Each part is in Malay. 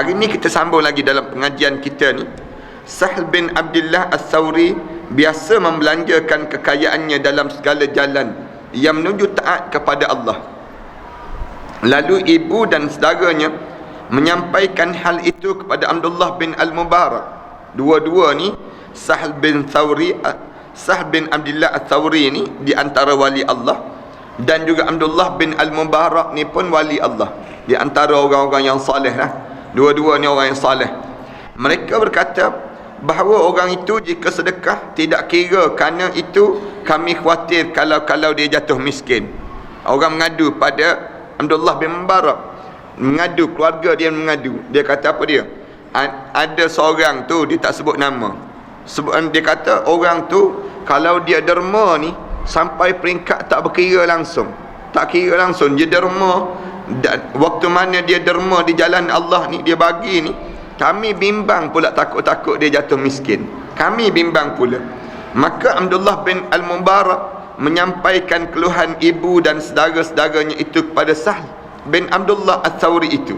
Hari ni kita sambung lagi dalam pengajian kita ni. Sahal bin Abdullah As-Sawri biasa membelanjakan kekayaannya dalam segala jalan yang menuju taat kepada Allah. Lalu ibu dan saudaranya menyampaikan hal itu kepada Abdullah bin Al-Mubarak. Dua-dua ni Sahal bin Abdullah As-Sawri ni di antara wali Allah, dan juga Abdullah bin Al-Mubarak ni pun wali Allah, di antara orang-orang yang saleh lah. Dua-dua ni orang yang saleh. Mereka berkata bahawa orang itu jika sedekah tidak kira kerana itu kami khawatir kalau dia jatuh miskin. Orang mengadu pada Abdullah bin Mubarak, mengadu, keluarga dia mengadu. Dia kata apa dia? Ada seorang tu, dia tak sebut nama. Dia kata orang tu kalau dia derma ni sampai peringkat tak berkira langsung. Tak kira langsung dia derma, dan waktu mana dia derma di jalan Allah ni, dia bagi ni, kami bimbang pula, takut-takut dia jatuh miskin. Kami bimbang pula. Maka Abdullah bin Al-Mubarak menyampaikan keluhan ibu dan saudara-saudaranya itu kepada Sahal bin Abdullah As-Sawri itu.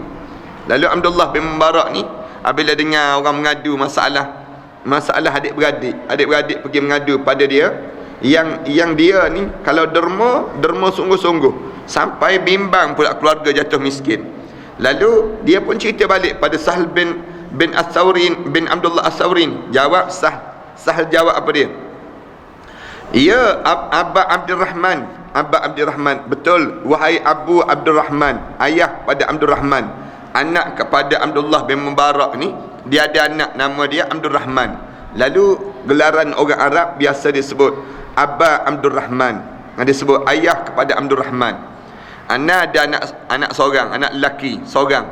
Lalu Abdullah bin Mubarak ni apabila dengar orang mengadu masalah adik-beradik pergi mengadu pada dia, yang dia ni kalau derma sungguh-sungguh sampai bimbang pula keluarga jatuh miskin. Lalu dia pun cerita balik pada Sahal bin As-Sawri bin Abdullah As-Sawri. Jawab Sahal jawab apa dia? Ya Abba Abdurrahman, betul wahai Abu Abdurrahman, ayah pada Abdurrahman, anak kepada Abdullah bin Mubarak ni, dia ada anak nama dia Abdurrahman. Lalu gelaran orang Arab biasa disebut Abba Abdurrahman, dia sebut ayah kepada Abdurrahman. Anak ada anak seorang, anak lelaki seorang.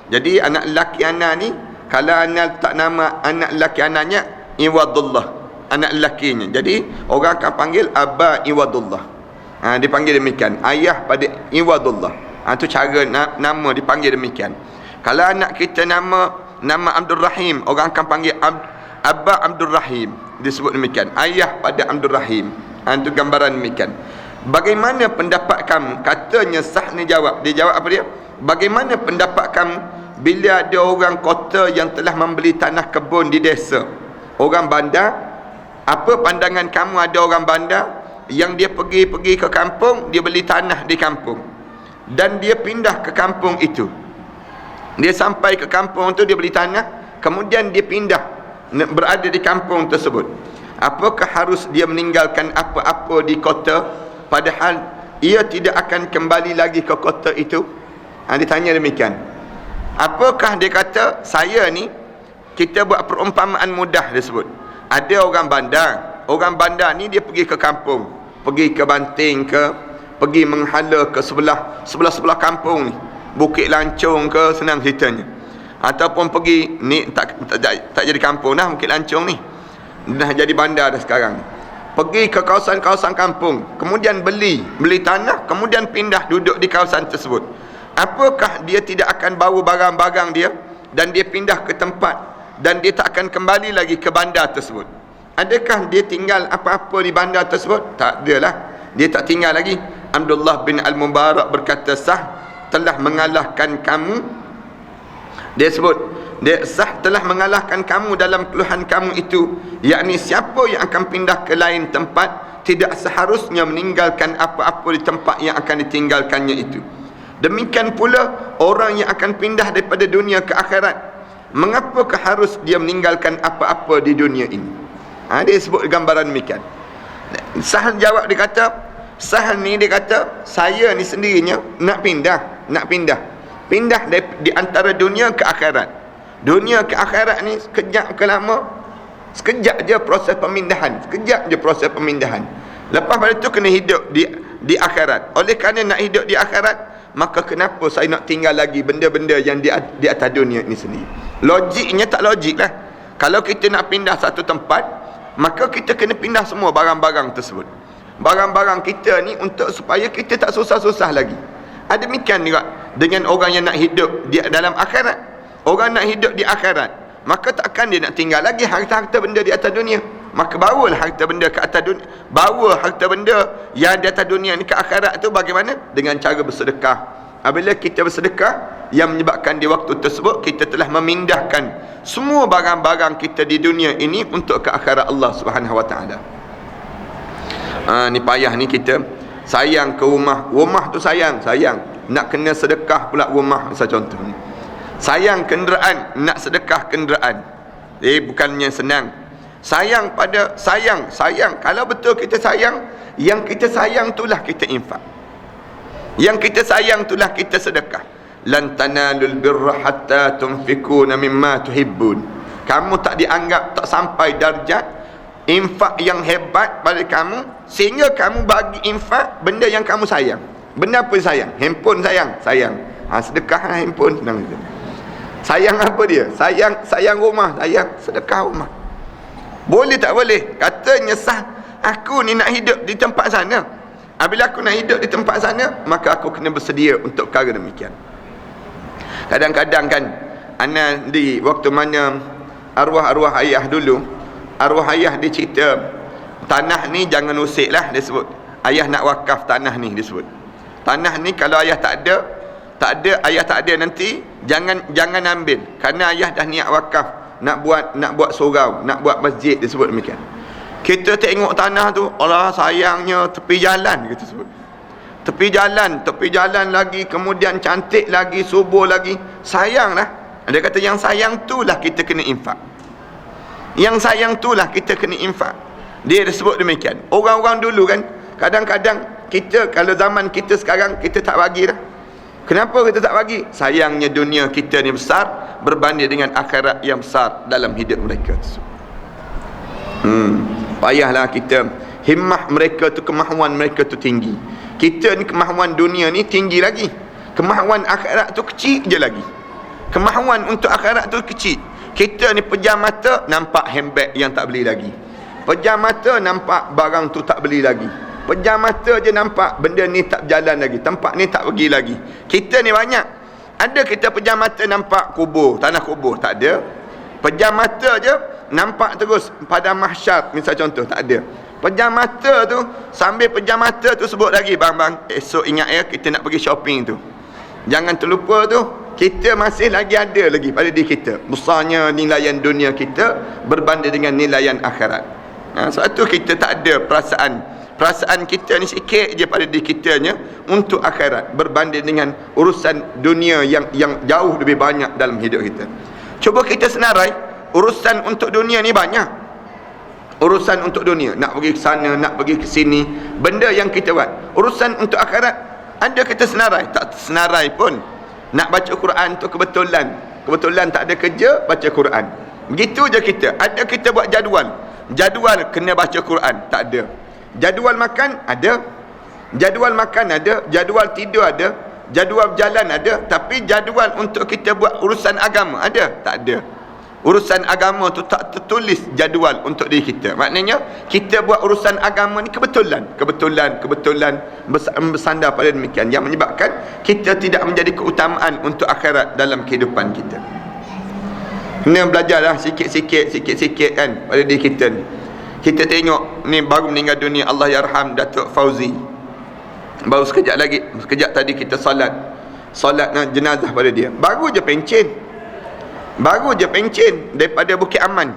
Jadi anak lelaki anak ni, kalau anak letak nama anak lelaki anaknya Iwadullah, anak lelakinya. Jadi orang akan panggil Abba Iwadullah. Dipanggil demikian, ayah pada Iwadullah. Itu cara nama dipanggil demikian. Kalau anak kita nama Abdul Rahim, orang akan panggil Abba Abdul Rahim, disebut demikian, ayah pada Abdul Rahim. Itu gambaran demikian. Bagaimana pendapat kamu? Katanya Sahal ni jawab. Dia jawab apa dia? Bagaimana pendapat kamu bila ada orang kota yang telah membeli tanah kebun di desa? Orang bandar, apa pandangan kamu ada orang bandar yang dia pergi ke kampung, dia beli tanah di kampung, dan dia pindah ke kampung itu. Dia sampai ke kampung tu, dia beli tanah, kemudian dia pindah berada di kampung tersebut. Apakah harus dia meninggalkan apa-apa di kota, padahal ia tidak akan kembali lagi ke kota itu? Dia tanya demikian. Apakah dia kata, saya ni, kita buat perumpamaan mudah dia sebut. Ada orang bandar ni dia pergi ke kampung, pergi ke Banting ke, pergi menghala ke sebelah kampung ni, Bukit Lancung ke, senang ceritanya. Ataupun pergi ni tak jadi kampung dah Bukit Lancung ni, dah jadi bandar dah sekarang. Pergi ke kawasan-kawasan kampung, kemudian beli tanah, kemudian pindah duduk di kawasan tersebut. Apakah dia tidak akan bawa barang-barang dia dan dia pindah ke tempat, dan dia tak akan kembali lagi ke bandar tersebut? Adakah dia tinggal apa-apa di bandar tersebut? Tak adalah, dia tak tinggal lagi. Abdullah bin Al-Mubarak berkata, Sah telah mengalahkan kamu. Dia sebut, Sah telah mengalahkan kamu dalam keluhan kamu itu, yakni siapa yang akan pindah ke lain tempat tidak seharusnya meninggalkan apa-apa di tempat yang akan ditinggalkannya itu. Demikian pula orang yang akan pindah daripada dunia ke akhirat, mengapakah harus dia meninggalkan apa-apa di dunia ini? Dia sebut gambaran demikian. Sahal jawab, dia kata, Sahal ni dia kata, saya ni sendirinya nak pindah di antara dunia ke akhirat. Dunia ke akhirat ni sekejap ke lama, sekejap je proses pemindahan. Lepas pada tu kena hidup di akhirat. Oleh kerana nak hidup di akhirat, maka kenapa saya nak tinggal lagi benda-benda yang di atas dunia ni sendiri? Logiknya tak logik lah. Kalau kita nak pindah satu tempat, maka kita kena pindah semua barang-barang tersebut. Barang-barang kita ni untuk supaya kita tak susah-susah lagi. Demikian juga dengan orang yang nak hidup di dalam akhirat. Orang nak hidup di akhirat, maka takkan dia nak tinggal lagi harta-harta benda di atas dunia. Maka bawalah harta benda ke atas dunia. Bawa harta benda yang di atas dunia ni ke akhirat tu bagaimana? Dengan cara bersedekah, Apabila kita bersedekah, yang menyebabkan di waktu tersebut kita telah memindahkan semua barang-barang kita di dunia ini untuk ke akhirat Allah Subhanahu Wa Taala. Ni payah ni kita sayang ke rumah tu sayang, nak kena sedekah pula rumah, misal contoh ni. Sayang kenderaan, nak sedekah kenderaan. Bukannya senang. Sayang kalau betul kita sayang, yang kita sayang itulah kita infak. Yang kita sayang itulah kita sedekah. Lan tanalul birra hatta tunfikuna mimma tuhibbun. Kamu tak dianggap, tak sampai darjat infak yang hebat pada kamu sehingga kamu bagi infak benda yang kamu sayang. Benda apa sayang? Handphone sayang. Sedekah handphone, senang je. Sayang apa dia? Sayang rumah, sedekah rumah. Boleh tak boleh? Katanya sah. Aku ni nak hidup di tempat sana. Bila aku nak hidup di tempat sana, maka aku kena bersedia untuk perkara demikian. Kadang-kadang kan, ana di waktu mana arwah-arwah ayah dulu, arwah ayah dia cerita, tanah ni jangan usik lah, dia sebut. Ayah nak wakaf tanah ni, dia sebut. Tanah ni kalau ayah tak ada, ayah tak ada nanti, jangan ambil. Kerana ayah dah niat wakaf, nak buat surau, nak buat masjid, dia sebut demikian. Kita tengok tanah tu, Allah sayangnya tepi jalan, kita sebut. Tepi jalan lagi, kemudian cantik lagi, subur lagi. Sayanglah. Dia kata yang sayang itulah kita kena infak. Yang sayang itulah kita kena infak. Dia sebut demikian. Orang-orang dulu kan, kadang-kadang kita, kalau zaman kita sekarang, kita tak bagi dah. Kenapa kita tak bagi? Sayangnya dunia kita ni besar berbanding dengan akhirat yang besar dalam hidup mereka tersebut. Payahlah kita. Himmah mereka tu, kemahuan mereka tu tinggi. Kita ni kemahuan dunia ni tinggi lagi. Kemahuan akhirat tu kecil je lagi. Kemahuan untuk akhirat tu kecil. Kita ni pejam mata nampak handbag yang tak beli lagi. Pejam mata nampak barang tu tak beli lagi. Pejam mata je nampak benda ni tak berjalan lagi, tempat ni tak pergi lagi. Kita ni banyak. Ada kita pejam mata nampak kubur, tanah kubur, tak ada. Pejam mata je nampak terus padang mahsyar, misal contoh, tak ada. Pejam mata tu, sambil pejam mata tu sebut lagi, bang, esok ingat ya kita nak pergi shopping tu. Jangan terlupa tu, kita masih lagi ada lagi pada diri kita. Besarnya nilaian dunia kita berbanding dengan nilaian akhirat. Sebab tu kita tak ada perasaan kita ni sikit je pada diri kitanya untuk akhirat berbanding dengan urusan dunia yang jauh lebih banyak dalam hidup kita. Cuba kita senarai, urusan untuk dunia ni banyak. Urusan untuk dunia, nak pergi ke sana, nak pergi ke sini, benda yang kita buat. Urusan untuk akhirat, ada kita senarai, tak senarai pun. Nak baca Quran tu kebetulan tak ada kerja, baca Quran. Begitu je kita. Ada kita buat jadual kena baca Quran, tak ada. Jadual makan ada, jadual tidur ada, jadual berjalan ada, tapi jadual untuk kita buat urusan agama ada? Tak ada. Urusan agama tu tak tertulis jadual untuk diri kita. Maknanya kita buat urusan agama ni kebetulan bersandar pada demikian, yang menyebabkan kita tidak menjadi keutamaan untuk akhirat dalam kehidupan kita. Kena belajarlah sikit-sikit kan pada diri kita ni. Kita tengok ni baru meninggal dunia, Allah yarham Datuk Fauzi. Baru sekejap tadi kita solat jenazah pada dia. Baru je pencen daripada Bukit Aman.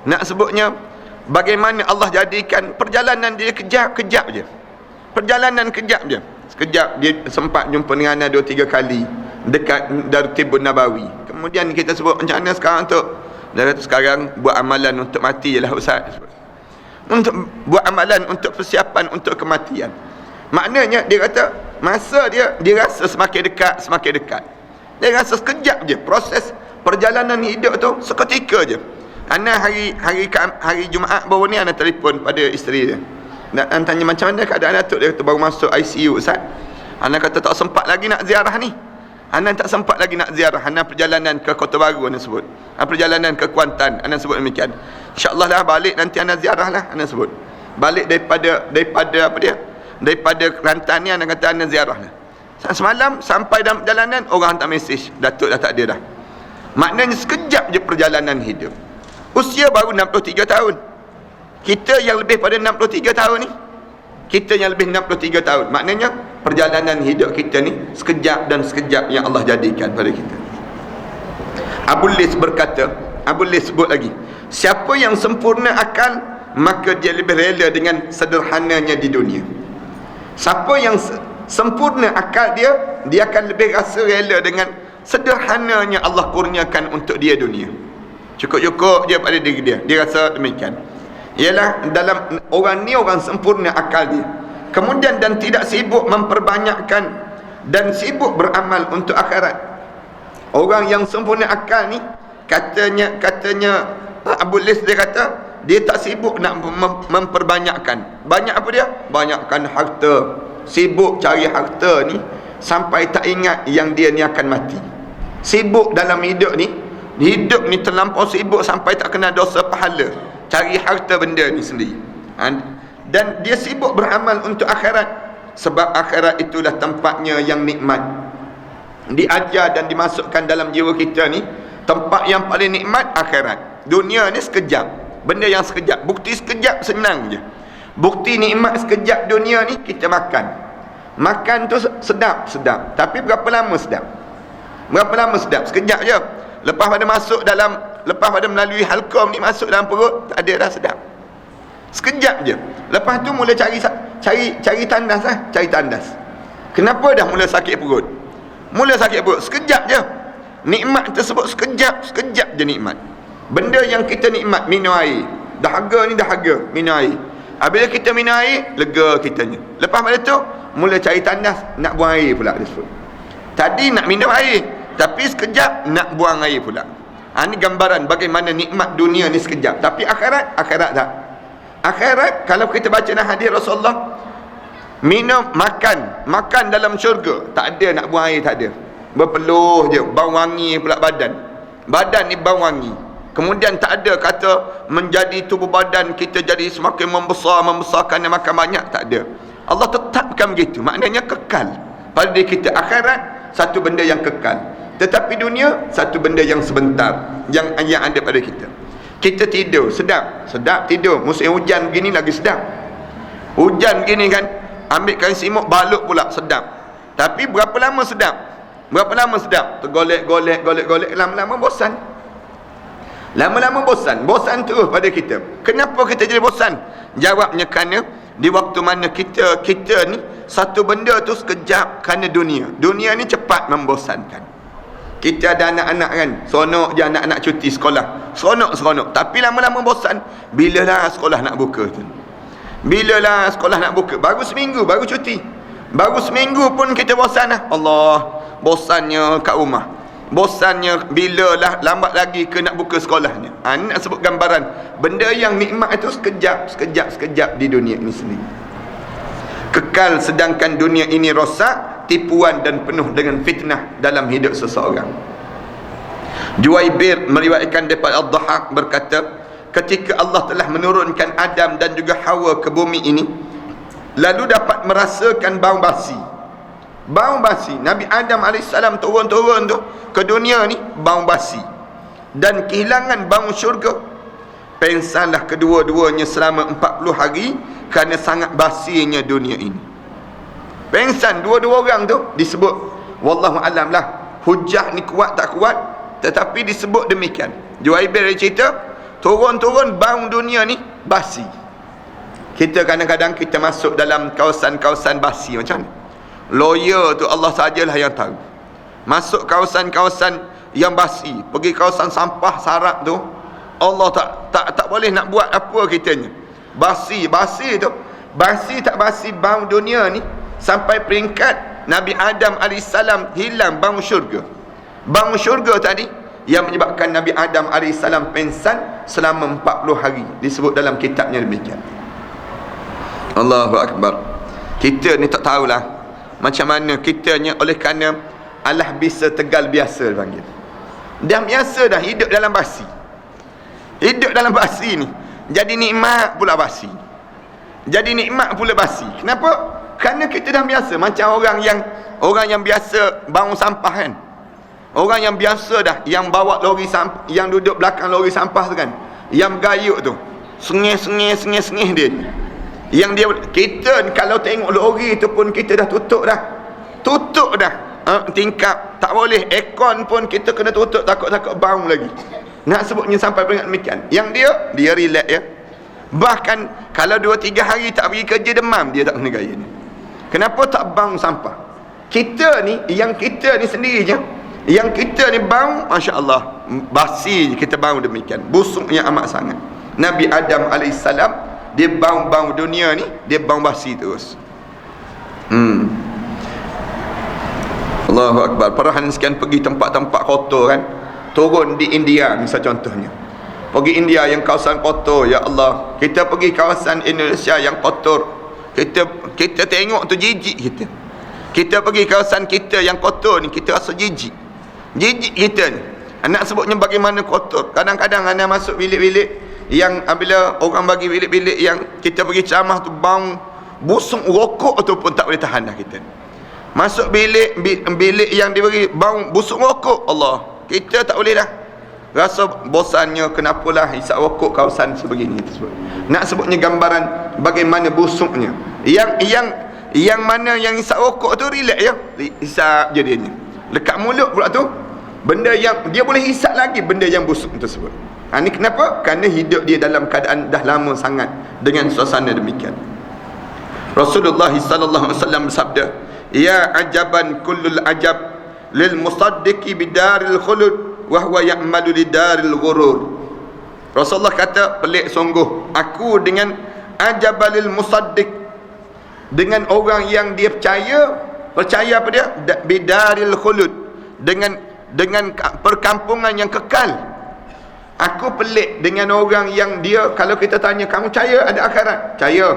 Nak sebutnya bagaimana Allah jadikan perjalanan dia kejap je. Sekejap dia sempat jumpa dengan Ana 2-3 kali dekat Darutibun Nabawi. Kemudian kita sebut macam mana sekarang tu? Dia kata sekarang buat amalan untuk mati je lah Ustaz. Untuk buat amalan untuk persiapan untuk kematian. Maknanya dia kata masa dia rasa semakin dekat. Dia rasa sekejap je. Proses perjalanan hidup tu seketika je. Ana hari Jumaat baru ni ana telefon pada isteri dia. Nak tanya macam mana keadaan Datuk. Dia kata baru masuk ICU Ustaz. Ana kata tak sempat lagi nak ziarah ni. Ana perjalanan ke Kota Baru ana sebut. Perjalanan ke Kuantan ana sebut demikian. InsyaAllah lah balik nanti ana ziarah lah ana sebut. Balik daripada apa dia? Daripada Kelantan ni ana kata ana ziarah lah. Semalam sampai dalam perjalanan orang hantar mesej, Datuk dah tak ada dah. Maknanya sekejap je perjalanan hidup. Usia baru 63 tahun. Kita yang lebih pada 63 tahun ni, kita yang lebih 63 tahun, maknanya perjalanan hidup kita ni sekejap dan sekejap yang Allah jadikan pada kita. Abu Lis berkata, Abu Lis sebut lagi, siapa yang sempurna akal, maka dia lebih rela dengan sederhananya di dunia. Siapa yang sempurna akal dia akan lebih rasa rela dengan sederhananya Allah kurniakan untuk dia dunia. Cukup-cukup je pada diri dia, dia rasa demikian. Ialah dalam orang ni, orang sempurna akal dia. Kemudian dan tidak sibuk memperbanyakkan dan sibuk beramal untuk akhirat. Orang yang sempurna akal ni, katanya Abu Lis, dia kata dia tak sibuk nak memperbanyakkan. Banyak apa dia? Banyakkan harta. Sibuk cari harta ni sampai tak ingat yang dia ni akan mati. Sibuk dalam hidup ni terlampau sibuk sampai tak kena dosa pahala cari harta benda ni sendiri. Dan dia sibuk beramal untuk akhirat, sebab akhirat itulah tempatnya yang nikmat. Diajar dan dimasukkan dalam jiwa kita ni, tempat yang paling nikmat akhirat. Dunia ni sekejap, benda yang sekejap, bukti sekejap senang je. Bukti nikmat sekejap dunia ni, kita makan tu sedap, tapi berapa lama sedap? Sekejap je. Lepas pada melalui halqum ni masuk dalam perut, tak ada dah sedap. Sekejap je. Lepas tu mula cari tandas lah, cari tandas. Kenapa dah mula sakit perut? Sekejap je. Nikmat tersebut sekejap je nikmat. Benda yang kita nikmat, minum air. Dahaga, minum air. Apabila kita minum air, lega kitanya. Lepas pada tu mula cari tandas, nak buang air pula tersebut. Tadi nak minum air, tapi sekejap nak buang air pula. Ini gambaran bagaimana nikmat dunia ni sekejap. Tapi akhirat tak. Akhirat, kalau kita baca dalam hadis Rasulullah, minum, makan dalam syurga, tak ada nak buang air, tak ada. Berpeluh je, bau wangi pula badan ni bau wangi. Kemudian tak ada kata menjadi tubuh badan kita jadi semakin membesar kerana makan banyak, tak ada. Allah tetapkan begitu, maknanya kekal pada diri kita. Akhirat satu benda yang kekal, tetapi dunia satu benda yang sebentar, yang ada pada kita. Kita tidur sedap tidur. Musim hujan begini lagi sedap. Hujan begini kan, ambil kain simuk balut pula sedap. Tapi berapa lama sedap? Tergolek-golek, lama-lama bosan. Bosan terus pada kita. Kenapa kita jadi bosan? Jawabnya kerana di waktu mana kita ni satu benda tu sekejap, kerana dunia ni cepat membosankan. Kita ada anak-anak kan, seronok je anak-anak cuti sekolah, seronok. Tapi lama-lama bosan. Bilalah sekolah nak buka tu? Baru seminggu baru cuti, baru seminggu pun kita bosan lah. Allah, bosannya kat rumah, bosannya bilalah lambat lagi ke nak buka sekolahnya. Ini nak sebut gambaran benda yang nikmat itu sekejap di dunia ini sendiri. Kekal, sedangkan dunia ini rosak, tipuan dan penuh dengan fitnah dalam hidup seseorang. Juwaibir meriwayatkan daripada Ad-Dhahhak berkata, ketika Allah telah menurunkan Adam dan juga Hawa ke bumi ini, lalu dapat merasakan bau basi. Nabi Adam AS turun tu ke dunia ni, bau basi dan kehilangan bau syurga. Pensanlah kedua-duanya selama 40 hari kerana sangat basinya dunia ini. Pengsan dua-dua orang tu disebut, wallahu alam lah, hujah ni kuat tak kuat, tetapi disebut demikian. Juwaibir cerita, turun bau dunia ni basi. Kita kadang-kadang kita masuk dalam kawasan-kawasan basi macam ni. Lawyer tu Allah sajalah yang tahu. Masuk kawasan-kawasan yang basi, pergi kawasan sampah sarap tu, Allah tak boleh nak buat apa kitanya. Basi tu, basi tak basi bau dunia ni, sampai peringkat Nabi Adam AS hilang bau syurga. Bau syurga tadi yang menyebabkan Nabi Adam AS pengsan selama 40 hari. Disebut dalam kitabnya demikian. Allahu Akbar. Kita ni tak tahulah macam mana kitanya, oleh kerana alah bisa tegal biasa dipanggil. Dah biasa dah hidup dalam basi. Hidup dalam basi ni jadi nikmat pula basi. Kenapa? Kerana kita dah biasa. Macam orang yang biasa bangun sampah kan. Orang yang biasa dah, yang bawa lori sampah, yang duduk belakang lori sampah tu kan, yang gayuk tu, sengih dia. Yang dia, kita kalau tengok lori tu pun kita dah tutup dah. Tingkap tak boleh, aircon pun kita kena tutup, takut bau lagi. Nak sebutnya sampai peringkat demikian. Yang dia relax ya. Bahkan kalau 2-3 hari tak pergi kerja demam, dia tak kena gaya ni. Kenapa tak bau sampah? Kita ni sendiri je, yang kita ni bau, Masya Allah, basi kita bau demikian, busuknya amat sangat. Nabi Adam AS, dia bau dunia ni, dia bau basi terus. Allahu Akbar. Perahan sekian pergi tempat-tempat kotor kan, turun di India misal contohnya, pergi India yang kawasan kotor, ya Allah. Kita pergi kawasan Indonesia yang kotor, kita tengok tu jijik kita pergi kawasan kita yang kotor ni, kita rasa jijik kita ni. Anak sebutnya bagaimana kotor. Kadang-kadang anak masuk bilik-bilik yang bila orang bagi bilik-bilik yang kita pergi ceramah tu, bau busuk rokok tu pun tak boleh tahan dah kita. Masuk bilik yang diberi bau busuk rokok, Allah, kita tak boleh dah. Rasa bosannya, kenapalah hisap rokok kawasan sebegini tersebut. Nak sebutnya gambaran bagaimana busuknya. Yang mana yang hisap rokok tu relax ya, hisap je dia ni. Lekat mulut pula tu, benda yang dia boleh hisap lagi, benda yang busuk tersebut. Ini kenapa? Kerana hidup dia dalam keadaan dah lama sangat dengan suasana demikian. Rasulullah sallallahu alaihi wasallam bersabda, ya ajaban kullul ajab lil musaddiqi bidaril khulud wa huwa ya'malu lidaril ghurur. Rasulullah kata, pelik sungguh aku dengan ajabalil musaddiq, dengan orang yang dia percaya apa dia? Bidaril khulud, dengan perkampungan yang kekal. Aku pelik dengan orang yang dia, kalau kita tanya, kamu percaya ada akhirat? Percaya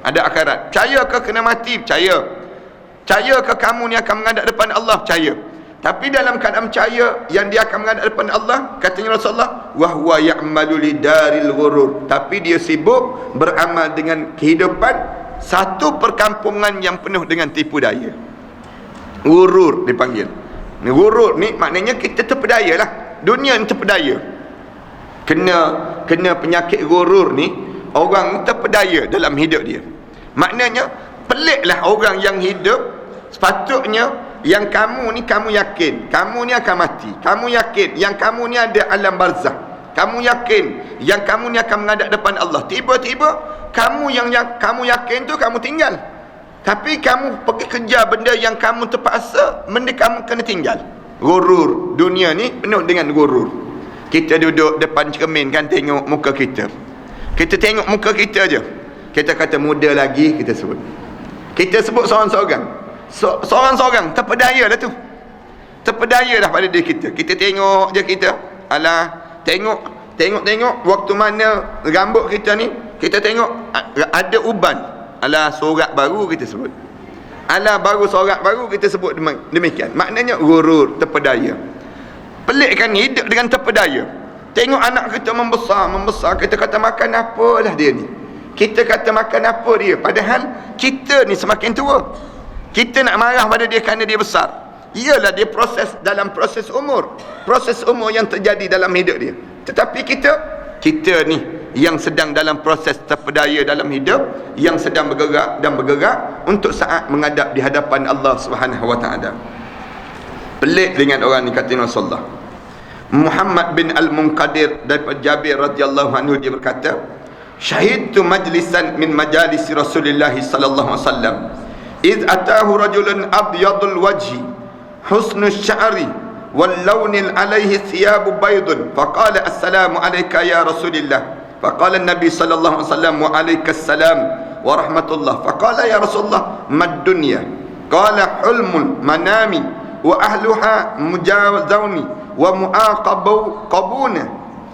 ada akhirat. Percaya ke kena mati? Percaya. Percaya ke kamu ni akan menghadap depan Allah? Percaya. Tapi dalam keadaan percaya yang dia akan menghadap depan Allah, katanya Rasulullah, wa huwa ya'malu lidaril ghurur, tapi dia sibuk beramal dengan kehidupan satu perkampungan yang penuh dengan tipu daya. Ghurur dipanggil. Ghurur ni maknanya kita terpedaya lah, dunia ni terpedaya. Kena penyakit ghurur ni, orang terpedaya dalam hidup dia. Maknanya peliklah orang yang hidup, sepatutnya yang kamu ni, kamu yakin kamu ni akan mati, kamu yakin yang kamu ni ada alam barzah, kamu yakin yang kamu ni akan menghadap depan Allah. Tiba-tiba kamu yang kamu yakin tu kamu tinggal, tapi kamu pergi kejar benda yang kamu terpaksa, benda kamu kena tinggal. Ghurur. Dunia ni penuh dengan ghurur. Kita duduk depan cermin kan, tengok muka kita, kita tengok muka kita je, kita kata muda lagi, kita sebut seorang-seorang, seorang-seorang terpedaya dah tu, terpedaya dah pada diri kita. Kita tengok je kita, alah, tengok waktu mana rambut kita ni, kita tengok ada uban, alah sorak baru kita sebut, alah baru sorak baru kita sebut demikian. Maknanya ghurur, terpedaya. Pelik kan hidup dengan terpedaya. Tengok anak kita membesar, kita kata makan apalah dia ni, kita kata makan apa dia, padahal kita ni semakin tua. Kita nak marah pada dia kerana dia besar. Iyalah dia proses umur yang terjadi dalam hidup dia. Tetapi kita ni yang sedang dalam proses terpedaya dalam hidup, yang sedang bergerak untuk saat menghadap di hadapan Allah Subhanahu wa taala. Pelik dengan orang ni, kata Rasulullah. Muhammad bin Al-Munqadir daripada Jabir radhiyallahu anhu, dia berkata, syahidtu majlisan min majalis Rasulullah sallallahu alaihi wasallam id atahu rajulun abyadul wajhi husnul sya'ri wal lawnil alaihi thiyabu baydun faqala assalamu alayka ya Rasulillah. Faqala an-nabi sallallahu alaihi wasallam wa alaikas salam wa rahmatullah. Faqala ya Rasulullah mad dunya? Qala hulmul manami wa ahluha mujawazuni wa muaqabuna.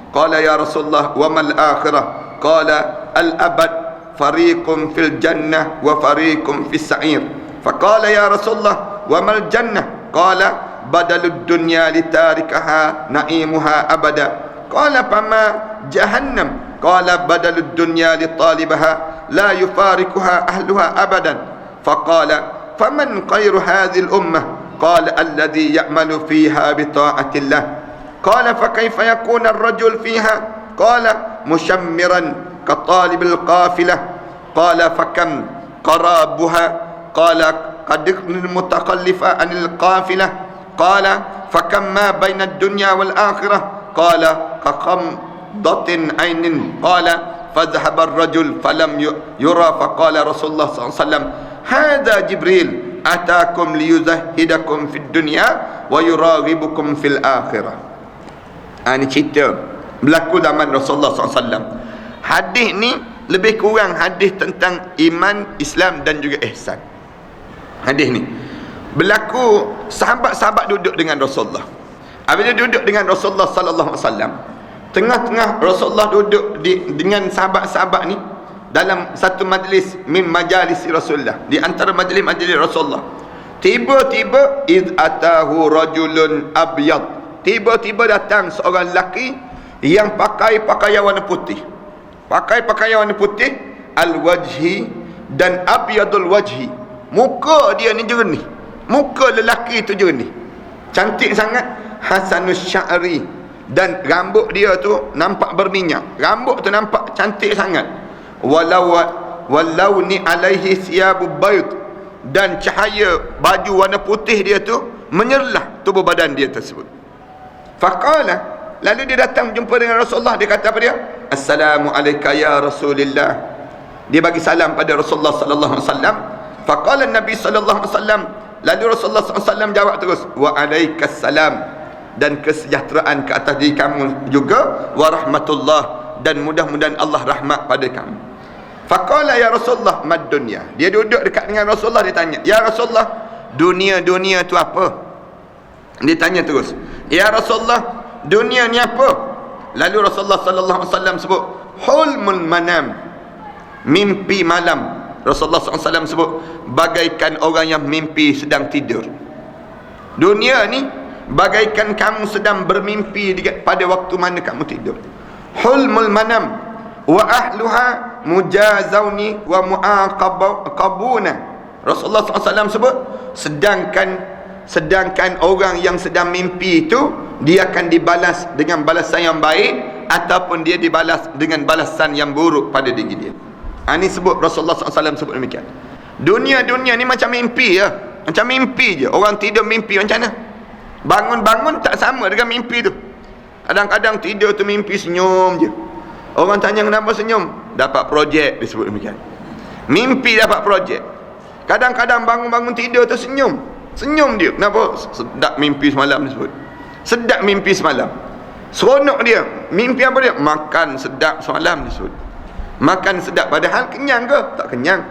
Qala ya Rasulullah wa mal akhirah? Qala al abad fariqun fil jannah wa fariqun fis sa'ir. Faqala ya Rasulullah wa mal jannah? Qala badalud dunya litarikaha na'imuha abada. Qala fama jahannam? Qala badalud dunya litalibaha la yufarikuha ahluha abadan. Faqala faman khairu hadhihi al ummah? قال الذي يعمل فيها بطاعة الله. قال فكيف يكون الرجل فيها؟ قال مشمرا كطالب القافلة. Qala fakam qarabuha? Qala qadiknil mutakallifa anil qafilah. Qala fakam ma baina dunya wal akhirah? Qala kaqamdatin ainin. Qala fadhhaba ar-rajul falam yura. Faqala Rasulullah SAW, hadha Jibril atakum liyuzahidakum fid dunya wa yuraghibukum fil akhirah. Ini cerita berlaku zaman Rasulullah SAW. Hadis ni lebih kurang hadis tentang iman, Islam dan juga ihsan. Hadis ni berlaku, sahabat-sahabat duduk dengan Rasulullah. Apabila duduk dengan Rasulullah sallallahu alaihi wasallam, tengah-tengah Rasulullah duduk dengan sahabat-sahabat ni dalam satu majlis min majalis Rasulullah, di antara majlis-majlis Rasulullah. Tiba-tiba id atahu rajulun abyad, tiba-tiba datang seorang lelaki yang pakai pakaian warna putih. Pakai pakaian warna putih, al-wajhi dan abyadul wajhi. Muka dia ni jernih. Muka lelaki tu jernih. Cantik sangat. Hasanus sya'ri, dan rambut dia tu nampak berminyak. Rambut tu nampak cantik sangat. Walau ni alaihi siyabu bayd, dan cahaya baju warna putih dia tu menyerlah tubuh badan dia tersebut. Faqala, lalu dia datang jumpa dengan Rasulullah. Dia kata apa dia? Assalamu alayka ya Rasulillah. Dia bagi salam pada Rasulullah sallallahu alaihi wasallam. Faqala Nabi sallallahu alaihi wasallam, lalu Rasulullah sallallahu alaihi wasallam jawab terus, wa alaikas salam, dan kesejahteraan ke atas diri kamu juga, wa rahmatullah, dan mudah-mudahan Allah rahmat pada kamu. Faqala ya Rasulullah mad dunya. Dia duduk dekat dengan Rasulullah, dia tanya, ya Rasulullah, dunia tu apa? Dia tanya terus, ya Rasulullah, dunia ni apa? Lalu Rasulullah sallallahu alaihi wasallam sebut, hulmul manam, mimpi malam. Rasulullah SAW sebut, bagaikan orang yang mimpi sedang tidur. Dunia ni bagaikan kamu sedang bermimpi pada waktu mana kamu tidur. Hulmul manam wa ahluha mujazawni wa muaqabuna. Rasulullah SAW sebut, sedangkan orang yang sedang mimpi itu, dia akan dibalas dengan balasan yang baik ataupun dia dibalas dengan balasan yang buruk pada diri dia. Ini sebut Rasulullah SAW sebut demikian. Dunia ni macam mimpi ya. Macam mimpi je. Orang tidur mimpi macam mana? Bangun-bangun tak sama dengan mimpi tu. Kadang-kadang tidur tu mimpi senyum je. Orang tanya kenapa senyum? Dapat projek, disebut demikian. Mimpi dapat projek. Kadang-kadang bangun-bangun tidur tu senyum. Senyum dia. Kenapa? Sedap mimpi semalam disebut. Sedap mimpi semalam. Seronok dia. Mimpi apa dia? Makan sedap semalam disebut. Makan sedap, padahal kenyang ke? Tak kenyang.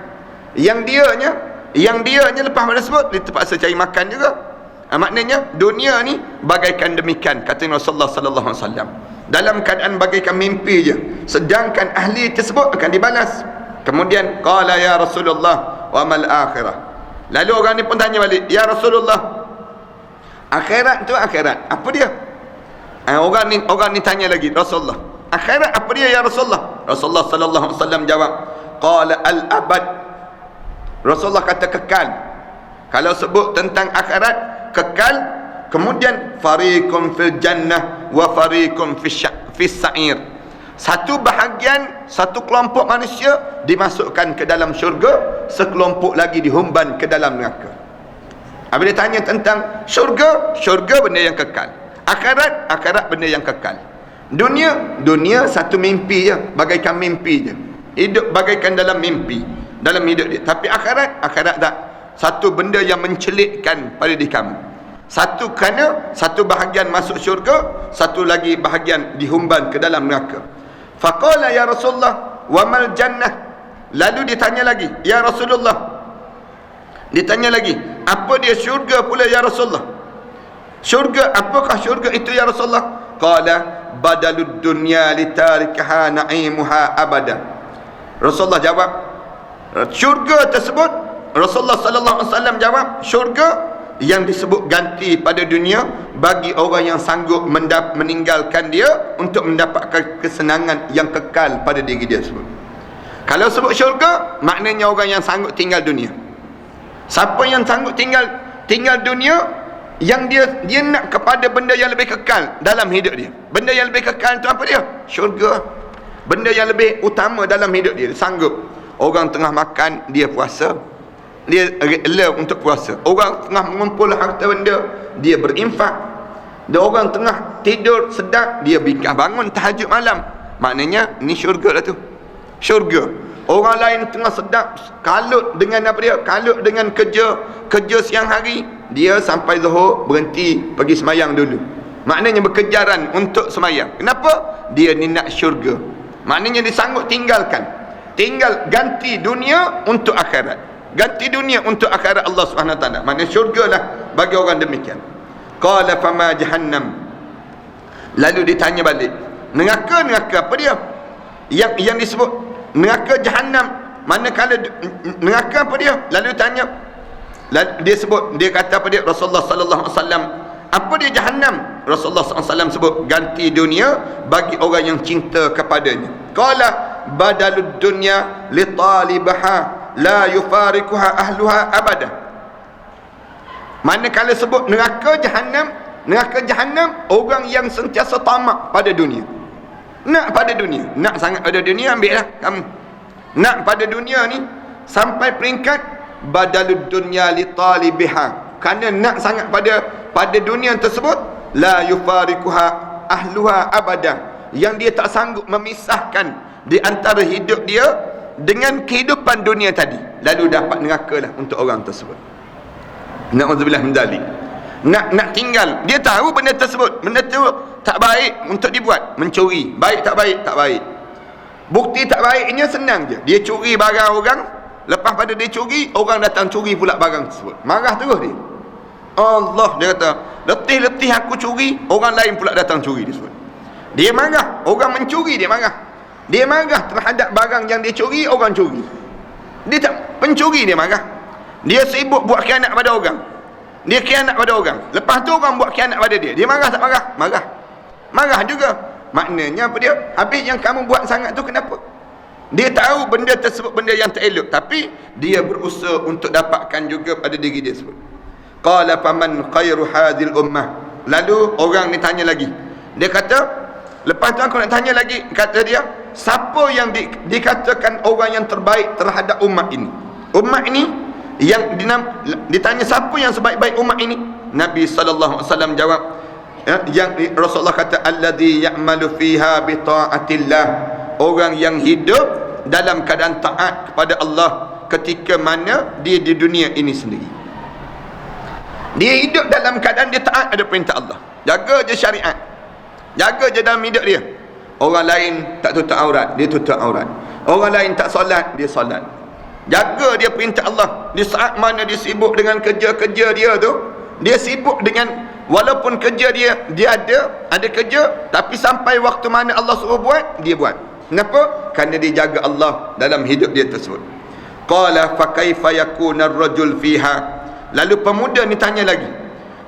Yang dianya lepas pada sebut, dia terpaksa cari makan juga. Maknanya dunia ni bagaikan demikian, kata Rasulullah sallallahu alaihi wasallam. Dalam keadaan bagaikan mimpi je, sedangkan ahli tersebut akan dibalas. Kemudian qala ya Rasulullah wa mal akhirah. Lalu orang ni pun tanya balik, ya Rasulullah, akhirat tu akhirat apa dia? Orang ni tanya lagi, Rasulullah, akhirat apa dia ya Rasulullah? Rasulullah sallallahu alaihi wasallam jawab, qala al abad. Rasulullah kata kekal. Kalau sebut tentang akhirat, kekal. Kemudian fariqun fil jannah wa fariqun fis sa'ir. Satu bahagian, satu kelompok manusia dimasukkan ke dalam syurga, sekelompok lagi dihumban ke dalam neraka. Apabila tanya tentang syurga benda yang kekal. Akhirat benda yang kekal. Dunia satu mimpi je, bagaikan mimpi je. Hidup bagaikan dalam mimpi, dalam hidup dia. Tapi akhirat tak. Satu benda yang mencelikkan pada diri kamu. Satu kerana satu bahagian masuk syurga, satu lagi bahagian dihumban ke dalam neraka. Faqala ya Rasulullah wa mal jannah. Lalu ditanya lagi, ya Rasulullah, ditanya lagi, apa dia syurga pula ya Rasulullah? Syurga, apakah syurga itu ya Rasulullah? Qala badalud dunya litarikaha na'imuha abada. Rasulullah jawab, syurga tersebut, Rasulullah sallallahu alaihi wasallam jawab, syurga yang disebut ganti pada dunia bagi orang yang sanggup meninggalkan dia untuk mendapatkan kesenangan yang kekal pada diri dia tersebut. Kalau sebut syurga, maknanya orang yang sanggup tinggal dunia. Siapa yang sanggup tinggal dunia, yang dia nak kepada benda yang lebih kekal dalam hidup dia. Benda yang lebih kekal itu apa dia? Syurga. Benda yang lebih utama dalam hidup dia, sanggup. Orang tengah makan, dia puasa. Dia rela untuk puasa. Orang tengah mengumpul harta benda, dia berinfak. Dan orang tengah tidur sedap, dia bingkah bangun tahajud malam. Maknanya ni syurga lah tu. Syurga. Orang lain tengah sedap, kalut dengan apa dia? Kalut dengan kerja siang hari, dia sampai zuhur berhenti pergi semayang dulu. Maknanya berkejaran untuk semayang. Kenapa? Dia ni nak syurga. Maknanya dia sanggup tinggal ganti dunia untuk akhirat. Ganti dunia untuk akhirat Allah Subhanahu Wa Taala. Maknanya syurga lah bagi orang demikian. Qala fama jahannam. Lalu ditanya balik, neraka apa dia? Yang disebut neraka jahanam, manakala neraka apa dia? Lalu tanya, dia sebut, dia kata apa dia? Rasulullah sallallahu alaihi wasallam, apa dia jahanam? Rasulullah sallallahu alaihi wasallam sebut, ganti dunia bagi orang yang cinta kepadanya. Qala badalud dunya li talibaha la yufarikuha ahluha abada. Manakala sebut neraka jahanam, orang yang sentiasa tamak pada dunia. Nak pada dunia, nak sangat pada dunia, ambil lah kamu. Nak pada dunia ni sampai peringkat badalud dunya li talibiha. Kerana nak sangat pada dunia tersebut, la yufarikuha ahluha abada, yang dia tak sanggup memisahkan di antara hidup dia dengan kehidupan dunia tadi. Lalu dapat neraka lah untuk orang tersebut. Na'udzubillah min dzalik. Nak tinggal, dia tahu benda tersebut, benda tu tak baik untuk dibuat. Mencuri, baik tak baik. Bukti tak baiknya senang je. Dia curi barang orang, lepas pada dia curi, orang datang curi pula barang tersebut. Marah terus dia. Allah, dia kata, letih-letih aku curi, orang lain pula datang curi tersebut. Dia marah, orang mencuri dia marah. Dia marah terhadap barang yang dia curi, orang curi. Dia tak, pencuri dia marah. Dia sibuk buat khianat pada orang. Dia khianat pada orang. Lepas tu orang buat khianat pada dia. Dia marah tak marah? Marah juga. Maknanya apa dia? Habis yang kamu buat sangat tu kenapa? Dia tahu benda tersebut benda yang tak elok, tapi dia berusaha untuk dapatkan juga pada diri dia tersebut. Qala faman khairu hadhil ummah. Lalu orang ni tanya lagi. Dia kata, lepas tu aku nak tanya lagi, kata dia, siapa yang dikatakan orang yang terbaik terhadap umat ini? Umat ini yang ditanya siapa yang sebaik-baik umat ini? Nabi sallallahu alaihi wasallam jawab, yang Rasulullah kata, alladhi ya'malu fiha bi ta'atillah, orang yang hidup dalam keadaan taat kepada Allah ketika mana dia di dunia ini sendiri. Dia hidup dalam keadaan dia taat ada perintah Allah, jaga je syariat, jaga je dalam hidup dia. Orang lain tak tutup aurat, dia tutup aurat. Orang lain tak solat, dia solat. Jaga dia perintah Allah. Di saat mana dia sibuk dengan kerja-kerja dia tu, dia sibuk dengan, walaupun kerja dia ada kerja, tapi sampai waktu mana Allah suruh buat, dia buat. Kenapa? Kerana dia jaga Allah dalam hidup dia tersebut. Qala fa kaifa yakuna ar-rajul fiha. Lalu pemuda ni tanya lagi,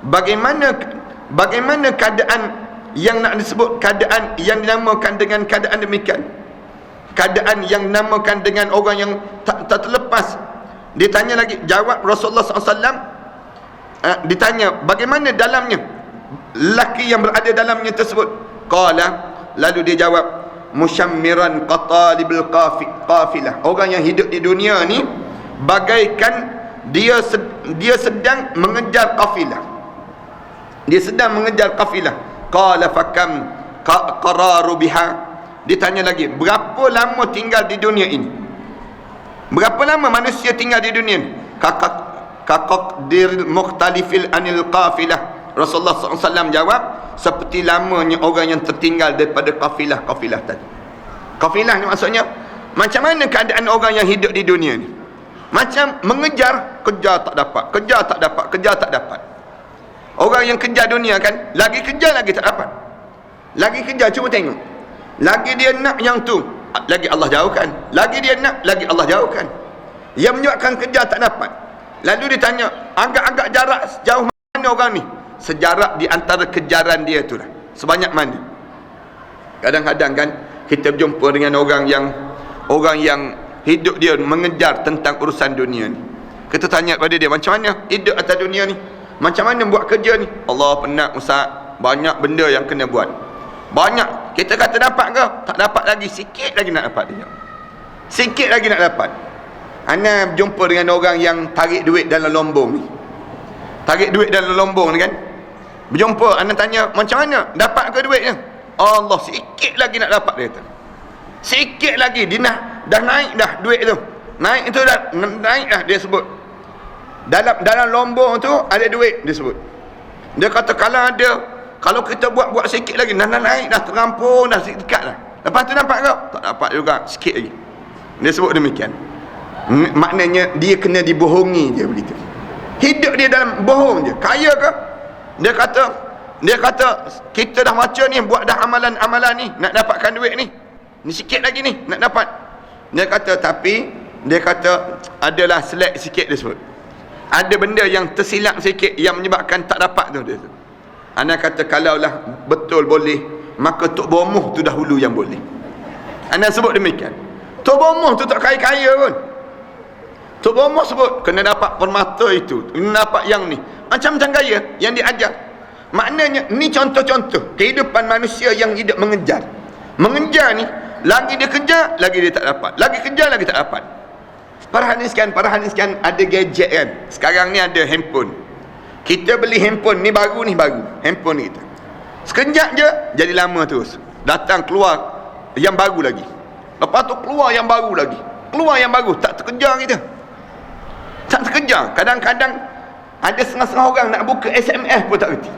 bagaimana keadaan yang nak disebut, keadaan yang dinamakan dengan keadaan demikian, keadaan yang dinamakan dengan orang yang tak terlepas. Dia tanya lagi, jawab Rasulullah SAW, ditanya bagaimana dalamnya, lelaki yang berada dalamnya tersebut. Qala, lalu dia jawab, musyammiran qatalibul qafilah. Orang yang hidup di dunia ni bagaikan dia sedang mengejar kafilah. Dia sedang mengejar kafilah. Qala fakam qararu biha. Ditanya lagi, berapa lama tinggal di dunia ini? Berapa lama manusia tinggal di dunia ini? Kaqdir mukhtalifil anil qafilah. Rasulullah SAW jawab, seperti lamanya orang yang tertinggal daripada kafilah tadi. Kafilah ni maksudnya, macam mana keadaan orang yang hidup di dunia ni? Macam mengejar, kejar tak dapat. Orang yang kejar dunia kan, lagi kejar lagi tak dapat. Lagi kejar, cuba tengok. Lagi dia nak yang tu, lagi Allah jauhkan. Lagi dia nak, lagi Allah jauhkan. Yang menyebabkan kejar tak dapat. Lalu dia tanya, agak-agak jarak sejauh mana orang ni? Sejarak di antara kejaran dia tu lah. Sebanyak mana? Kadang-kadang kan kita berjumpa dengan orang yang hidup dia mengejar tentang urusan dunia ni. Kita tanya pada dia, macam mana hidup atas dunia ni? Macam mana buat kerja ni? Allah, penat Ustaz, banyak benda yang kena buat. Banyak. Kita kata dapat ke? Tak dapat lagi, sikit lagi nak dapat dia. Sikit lagi nak dapat. Ana jumpa dengan orang yang tarik duit dalam lombong ni. Tarik duit dalam lombong ni kan. Berjumpa, ana tanya, macam mana dapat ke duitnya? Allah, sikit lagi nak dapat, dia kata. Sikit lagi, dia dah naik dah duit tu. Naik itu dah, naik dah, dia sebut. Dalam lombong tu ada duit, dia sebut. Dia kata kalau kita buat sikit lagi, dah naik dah, terampung dah, dekat dah. Lepas tu nampak ke? Tak dapat juga, sikit lagi. Dia sebut demikian. Maknanya dia kena dibohongi je begitu. Hidup dia dalam bohong je. Kaya ke? Dia kata kita dah baca ni, buat dah amalan-amalan ni, nak dapatkan duit ni. Ni sikit lagi ni nak dapat. Dia kata adalah selek sikit, dia sebut. Ada benda yang tersilap sikit yang menyebabkan tak dapat tu, dia sebut. Ana kata kalaulah betul boleh, maka Tok Bomoh tu dahulu yang boleh. Ana sebut demikian. Tok Bomoh tu tak kaya-kaya pun. Tok Bomoh sebut kena dapat permata itu, kena dapat yang ni. Macam-macam gaya yang diajar. Maknanya ni contoh-contoh kehidupan manusia yang hidup mengejar. Mengejar ni, lagi dia kejar, lagi dia tak dapat. Lagi kejar, lagi tak dapat. Para hadis kan ada gadget kan. Sekarang ni ada handphone. Kita beli handphone ni baru handphone kita. Sekejap je jadi lama terus. Datang keluar yang baru lagi. Lepas tu keluar yang baru lagi. Keluar yang baru, tak terkejar kita. Tak terkejar. Kadang-kadang ada setengah-setengah orang nak buka SMS pun tak reti.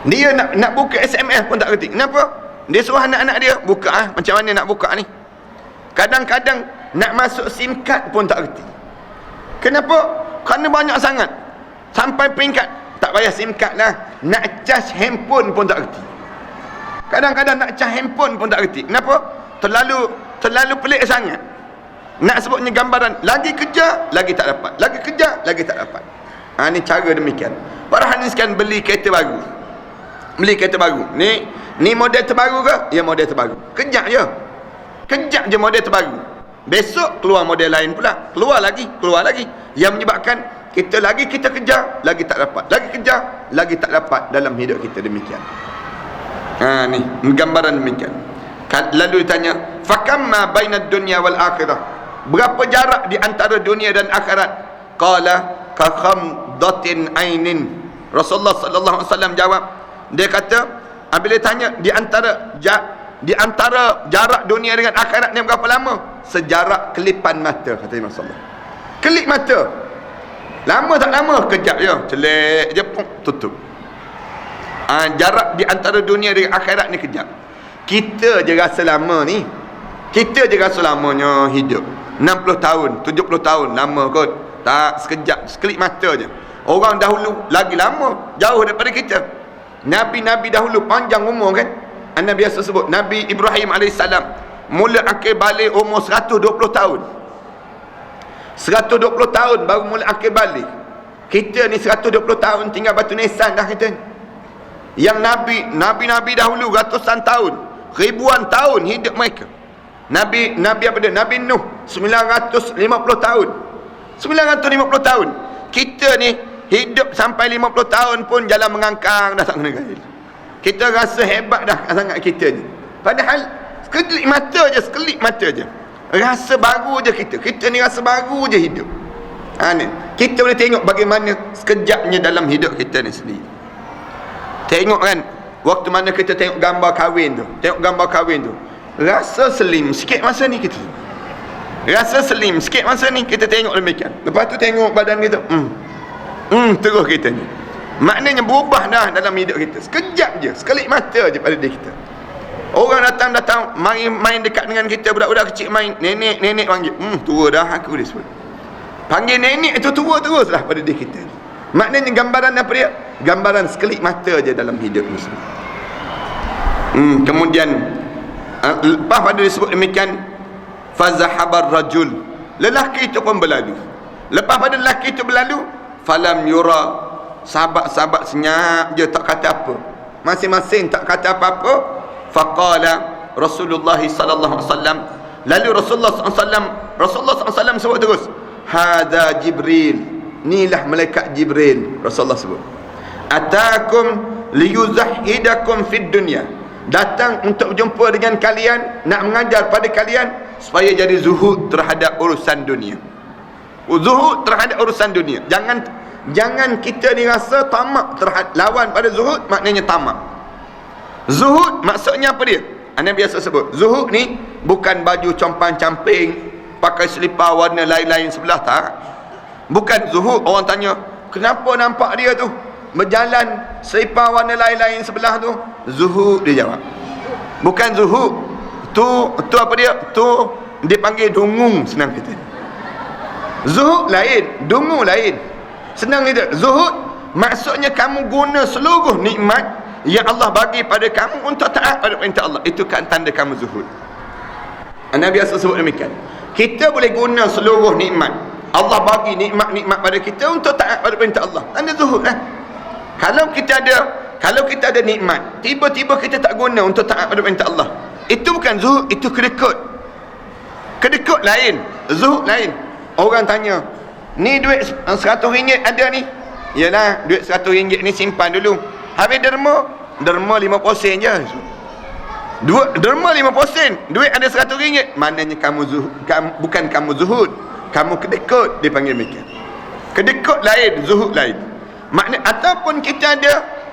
Dia nak buka SMS pun tak reti. Kenapa? Dia suruh anak-anak dia buka macam mana nak buka ni. Kadang-kadang nak masuk SIM card pun tak reti. Kenapa? Kerana banyak sangat. Sampai peringkat tak payah SIM card lah, nak charge handphone pun tak reti. Kadang-kadang nak charge handphone pun tak reti. Kenapa? Terlalu pelik sangat. Nak sebutnya gambaran, lagi kejar lagi tak dapat, lagi kejar lagi tak dapat. Ni cara demikian. Para hadis kan beli kereta baru. Beli kereta baru. Ni model terbaru ke? Ya, model terbaru. Kejap je model terbaru. Besok keluar model lain pula. Keluar lagi. Yang menyebabkan kita kejar, lagi tak dapat. Lagi kejar, lagi tak dapat dalam hidup kita demikian. Ni gambaran demikian. Lalu ditanya, fakamma bainad dunya wal akhirah? Berapa jarak di antara dunia dan akhirat? Qala ka khamdatin ainin. Rasulullah sallallahu alaihi wasallam jawab, dia kata, apabila tanya di antara jarak dunia dengan akhirat ni berapa lama? Sejarak kelipan mata, kata Rasulullah. Kelip mata. Lama tak lama, kejap je, celek je, tutup. Jarak di antara dunia dengan akhirat ni kejap. Kita je rasa lama ni. Kita je rasa lamanya hidup 60 tahun, 70 tahun, lama kot. Tak, sekejap, sekelip mata je. Orang dahulu lagi lama, jauh daripada kita. Nabi-nabi dahulu panjang umur kan. Anda biasa sebut Nabi Ibrahim AS mula akil balik umur 120 tahun. 120 tahun baru mula akil balik. Kita ni 120 tahun tinggal batu nisan dah kita ni. Yang Nabi dahulu ratusan tahun, ribuan tahun hidup mereka. Nabi apa dia? Nabi Nuh 950 tahun. 950 tahun. Kita ni hidup sampai 50 tahun pun jalan mengangkang dah tak kena gail. Kita rasa hebat dah sangat kita ni. Padahal sekelip mata je. Rasa baru je kita. Kita ni rasa baru je hidup. Ni. Kita boleh tengok bagaimana sekejapnya dalam hidup kita ni sendiri. Tengok kan, waktu mana kita tengok gambar kahwin tu. Rasa selim sikit masa ni kita. Kita tengok demikian. Lepas tu tengok badan kita. Terus kita ni. Maknanya berubah dah dalam hidup kita. Sekejap je, sekelip mata je pada diri kita. Orang datang main dekat dengan kita, budak-budak kecil main, nenek panggil. Tua dah aku, dia sebut. Panggil nenek tu tua terus lah pada diri kita. Maknanya gambaran apa dia? Gambaran sekelip mata je dalam hidup ni. Kemudian lepas pada disebut demikian, fazahabar rajul, lelaki itu pun berlalu. Lepas pada lelaki itu berlalu, falam yura, sahabat-sahabat senyap je, tak kata apa. Masing-masing tak kata apa-apa. Faqala Rasulullah sallallahu alaihi wasallam, lalu Rasulullah sallallahu sebut terus, hadza Jibril, inilah malaikat Jibril. Rasulullah sebut, atakum liyuzahhidakum fid dunya, datang untuk berjumpa dengan kalian, nak mengajar pada kalian supaya jadi zuhud terhadap urusan dunia. Zuhud terhadap urusan dunia. Jangan kita ni rasa tamak terhadap lawan pada zuhud, maknanya tamak. Zuhud maksudnya apa dia? Anda biasa sebut zuhud ni bukan baju compang-camping, pakai selipar warna lain-lain sebelah, tak. Bukan zuhud. Orang tanya, kenapa nampak dia tu berjalan selipar warna lain-lain sebelah tu? Zuhud, dia jawab. Bukan zuhud. Tu apa dia? Tu dia panggil dungung, senang kata. Zuhud lain, dungu lain. Senang kata. Zuhud maksudnya kamu guna seluruh nikmat yang Allah bagi pada kamu untuk taat pada perintah Allah. Itu kan tanda kamu zuhud. Anda biasa sebut demikian. Kita boleh guna seluruh nikmat. Allah bagi nikmat-nikmat pada kita untuk taat pada perintah Allah. Tanda zuhud lah. Kalau kita ada nikmat, tiba-tiba kita tak guna untuk taat pada perintah Allah, itu bukan zuhud, itu kedekut. Kedekut lain, zuhud lain. Orang tanya, ni duit RM100 ada ni? Yalah, duit RM100 ni simpan dulu. Habis derma 50 sen je. Derma 50 sen, duit ada RM100. Maknanya kamu zuhud, bukan kamu zuhud, kamu kedekut, dipanggil demikian. Kedekut lain, zuhud lain. Makna ataupun kita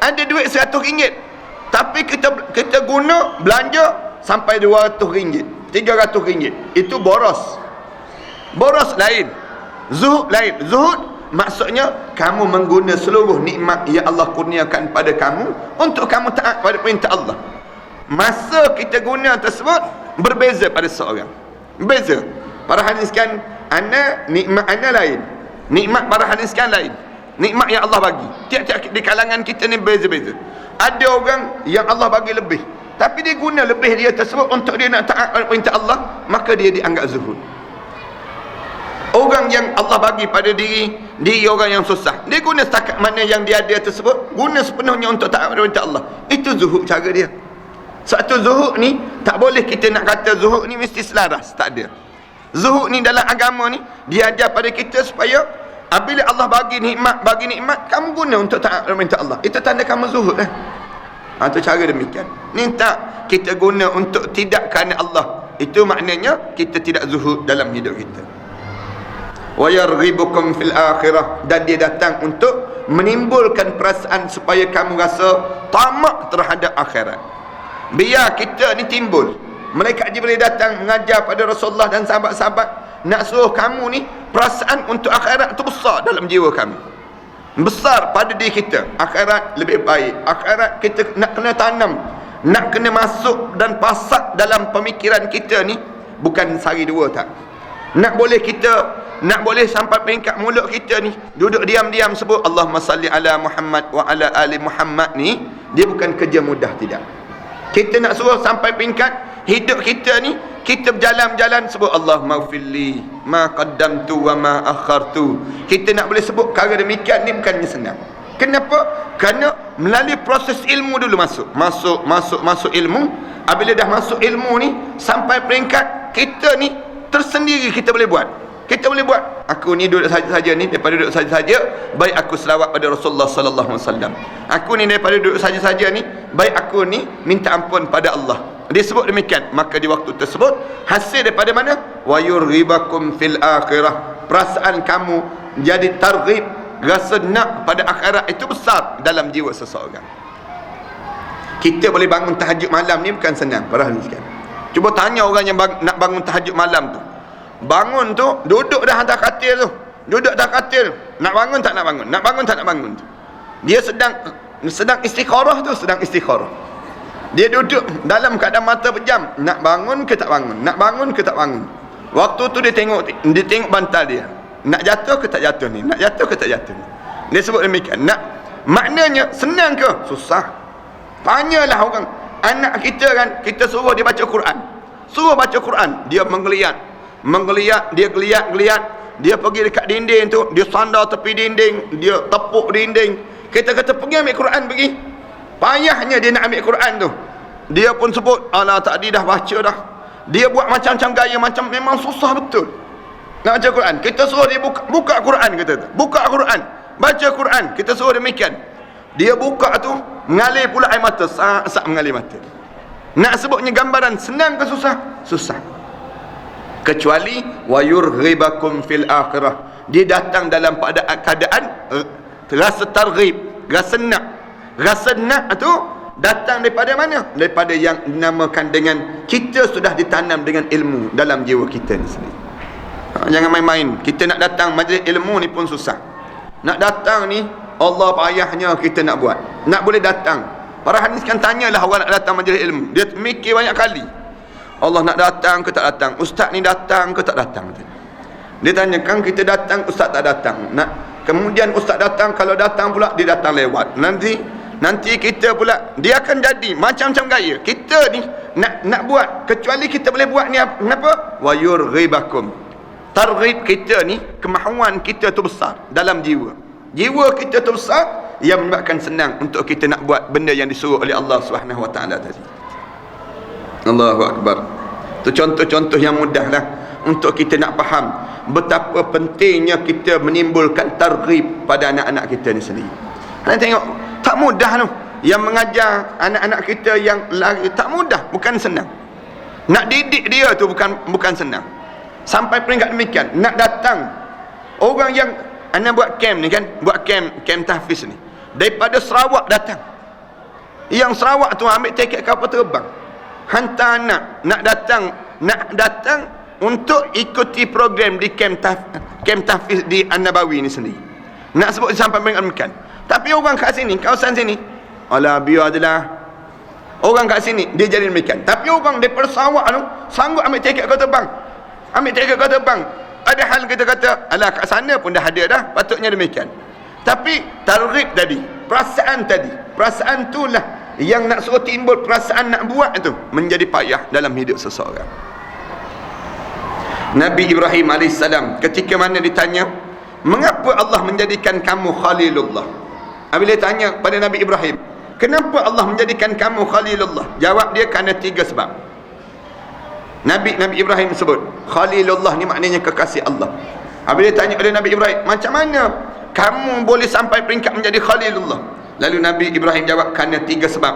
ada duit RM100, tapi kita guna belanja sampai RM200, RM300. Itu boros. Boros lain, zuhud lain. Zuhud maksudnya kamu mengguna seluruh nikmat yang Allah kurniakan pada kamu untuk kamu taat pada perintah Allah. Masa kita guna tersebut berbeza pada seorang. Berbeza. Para hadirin sekalian, nikmat ana lain, nikmat para hadirin sekalian lain. Nikmat yang Allah bagi tiap-tiap di kalangan kita ni beza-beza. Ada orang yang Allah bagi lebih, tapi dia guna lebih dia tersebut untuk dia nak taat pada perintah Allah, maka dia dianggap zuhud. Orang yang Allah bagi pada diri orang yang susah, dia guna setakat mana yang dia ada tersebut, guna sepenuhnya untuk taat pada perintah Allah. Itu zuhud cara dia. Satu zuhud ni tak boleh kita nak kata zuhud ni mesti selaras, tak ada. Zuhud ni dalam agama ni dia ajar pada kita supaya apabila Allah bagi nikmat, kamu guna untuk taat pada perintah Allah. Itu tanda kamu zuhud lah. Itu cara demikian. Ni tak kita guna untuk tidak kerana Allah, itu maknanya kita tidak zuhud dalam hidup kita. Wa yarghibukum fil akhirah, dan dia datang untuk menimbulkan perasaan supaya kamu rasa tamak terhadap akhirat. Biar kita ni timbul. Malaikat Jibril datang mengajar pada Rasulullah dan sahabat-sahabat, nak suruh kamu ni perasaan untuk akhirat tu besar dalam jiwa kamu, besar pada diri kita. Akhirat lebih baik, akhirat kita nak kena tanam, nak kena masuk dan pasak dalam pemikiran kita ni. Bukan sehari dua, tak. Nak boleh sampai peringkat mulut kita ni duduk diam-diam sebut Allahumma salli ala Muhammad wa ala ali Muhammad ni, dia bukan kerja mudah, tidak. Kita nak suruh sampai peringkat hidup kita ni, kita berjalan-jalan sebut Allahumma ghfirli ma qaddamtu wa ma akhartu. Kita nak boleh sebut perkara demikian ni bukannya senang. Kenapa? Kerana melalui proses ilmu dulu masuk ilmu. Apabila dah masuk ilmu ni, sampai peringkat kita ni tersendiri kita boleh buat. Kita boleh buat. Aku ni duduk saja-saja ni, daripada duduk saja-saja, baik aku selawat pada Rasulullah sallallahu alaihi wasallam. Aku ni daripada duduk saja-saja ni, baik aku ni minta ampun pada Allah. Dia sebut demikian. Maka di waktu tersebut hasil daripada mana? Wa yurghibakum fil akhirah. Perasaan kamu jadi targhib, rasa nak pada akhirat itu besar dalam jiwa seseorang. Kita boleh bangun tahajud malam ni bukan senang, para hadirin sekalian. Cuba tanya orang yang nak bangun tahajud malam tu. Bangun tu, duduk dah atas katil tu. Duduk atas katil. Nak bangun tak nak bangun? Nak bangun tak nak bangun tu. Dia sedang istikharah tu, sedang istikharah. Dia duduk dalam keadaan mata pejam. Nak bangun ke tak bangun? Nak bangun ke tak bangun? Waktu tu dia tengok bantal dia. Nak jatuh ke tak jatuh ni? Nak jatuh ke tak jatuh ni? Dia sebut demikian. Maknanya senang ke? Susah. Tanyalah orang. Anak kita kan, kita suruh dia baca Quran. Suruh baca Quran, dia menggeliat, dia geliat, dia pergi dekat dinding tu, dia sandar tepi dinding, dia tepuk dinding. Kita kata pergi ambil Quran, pergi. Payahnya dia nak ambil Quran tu. Dia pun sebut, alah tadi dah baca dah. Dia buat macam-macam gaya, macam memang susah betul nak baca Quran. Kita suruh dia buka Quran, kata buka Quran, baca Quran. Kita suruh demikian. Dia buka tu, mengalir pula air mata, sak mengalir mata. Nak sebutnya gambaran senang ke susah? Susah. kecuali wa yurghibakum fil akhirah, dia datang dalam keadaan rasa targhib, rasa nak tu datang daripada mana? Daripada yang dinamakan dengan kita sudah ditanam dengan ilmu dalam jiwa kita ni sendiri. Jangan main-main. Kita nak datang majlis ilmu ni pun susah. Nak datang ni Allah payahnya kita nak buat. Nak boleh datang. Para hadis kan tanyalah orang nak datang majlis ilmu. Dia mikir banyak kali. Allah nak datang ke tak datang? Ustaz ni datang ke tak datang? Dia tanyakan kita datang, ustaz tak datang. Kemudian ustaz datang, kalau datang pula dia datang lewat. Nanti kita pula dia akan jadi macam-macam gaya. Kita ni nak buat, kecuali kita boleh buat ni kenapa? Wa yurghibakum. Targhib kita ni, kemahuan kita tu besar dalam jiwa. Jiwa kita tu besar, yang menyebabkan senang untuk kita nak buat benda yang disuruh oleh Allah Subhanahu Wa Taala tadi. Allahu Akbar. Itu contoh-contoh yang mudah lah untuk kita nak faham betapa pentingnya kita menimbulkan targhib pada anak-anak kita ni sendiri. Anda tengok, tak mudah tu. Yang mengajar anak-anak kita yang lari, tak mudah, bukan senang. Nak didik dia tu bukan senang. Sampai peringkat demikian, nak datang orang yang anda buat camp ni kan, buat camp tahfiz ni, daripada Sarawak datang. Yang Sarawak tu ambil tiket kapal terbang, hantar anak nak datang untuk ikuti program di camp tahfiz di An-Nabawi ni sendiri. Nak sebut sampai peringkat demikian. Tapi orang kat sini, kawasan sini, alah biar adalah orang kat sini dia jadi demikian. Tapi orang daripada Sarawak tu sanggup ambil tiket kapal terbang. Padahal kita kata, alah kat sana pun dah ada dah, patutnya demikian. Tapi targhib tadi, perasaan itulah yang nak suruh timbul perasaan nak buat tu menjadi payah dalam hidup seseorang. Nabi Ibrahim AS ketika mana ditanya, mengapa Allah menjadikan kamu Khalilullah? Bila tanya pada Nabi Ibrahim, kenapa Allah menjadikan kamu Khalilullah? Jawab dia, kerana 3 sebab. Nabi Ibrahim sebut Khalilullah ni maknanya kekasih Allah. Bila tanya oleh Nabi Ibrahim, macam mana kamu boleh sampai peringkat menjadi Khalilullah? Lalu Nabi Ibrahim jawab, kerana 3 sebab.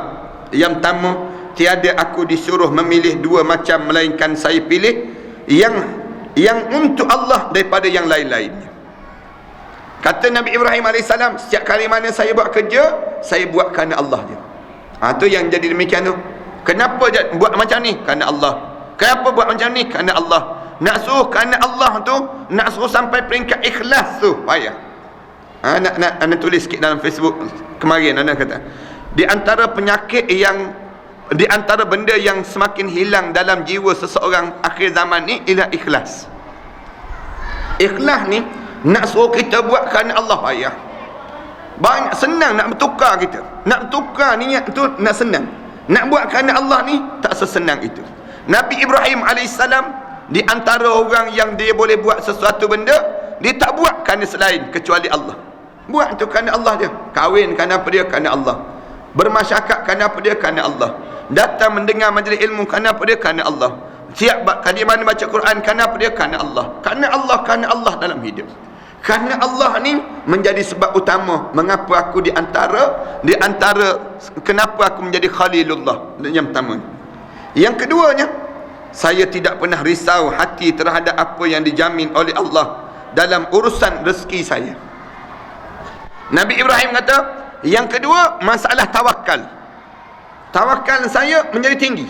Yang pertama, tiada aku disuruh memilih 2 macam, melainkan saya pilih yang untuk Allah daripada yang lain-lainnya. Kata Nabi Ibrahim AS, setiap kali mana saya buat kerja, saya buat kerana Allah je. Tu yang jadi demikian tu. Kenapa buat macam ni? Kerana Allah. Kenapa buat macam ni? Kerana Allah. Nak suruh kerana Allah tu, nak suruh sampai peringkat ikhlas tu payah. Nak tulis sikit dalam Facebook kemarin, anda kata di antara benda yang semakin hilang dalam jiwa seseorang akhir zaman ni ialah ikhlas. Ikhlas ni nak suruh kita buat kerana Allah payah. Banyak senang nak bertukar kita. Nak bertukar niat tu nak senang. Nak buat kerana Allah ni tak sesenang itu. Nabi Ibrahim AS di antara orang yang dia boleh buat sesuatu benda, dia tak buat kerana selain kecuali Allah. Buat tu kerana Allah je. Kahwin kerana apa dia? Kerana Allah. Bermasyarakat kerana apa dia? Kerana Allah. Datang mendengar majlis ilmu kerana apa dia? Kerana Allah. Siap kali mana baca Quran kerana apa dia? Kerana Allah. Kerana Allah dalam hidup. Kerana Allah ni menjadi sebab utama mengapa aku di antara kenapa aku menjadi Khalilullah. Yang pertama. Yang keduanya, saya tidak pernah risau hati terhadap apa yang dijamin oleh Allah dalam urusan rezeki saya. Nabi Ibrahim kata, yang kedua, masalah tawakal. Tawakal saya menjadi tinggi.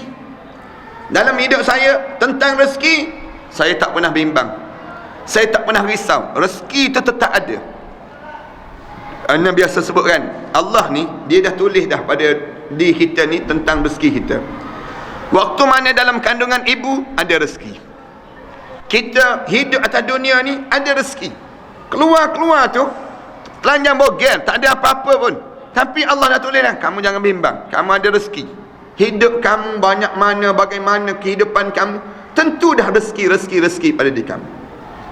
Dalam hidup saya, tentang rezeki, saya tak pernah bimbang. Saya tak pernah risau. Rezeki itu tetap ada. Anda biasa sebutkan, Allah ni, dia dah tulis dah pada diri kita ni tentang rezeki kita. Waktu mana dalam kandungan ibu, ada rezeki. Kita hidup atas dunia ni, ada rezeki. Keluar tu, telanjang bogel, tak ada apa-apa pun. Tapi Allah dah tulis dah, kamu jangan bimbang, kamu ada rezeki. Hidup kamu banyak mana, bagaimana kehidupan kamu, tentu dah rezeki pada diri kamu.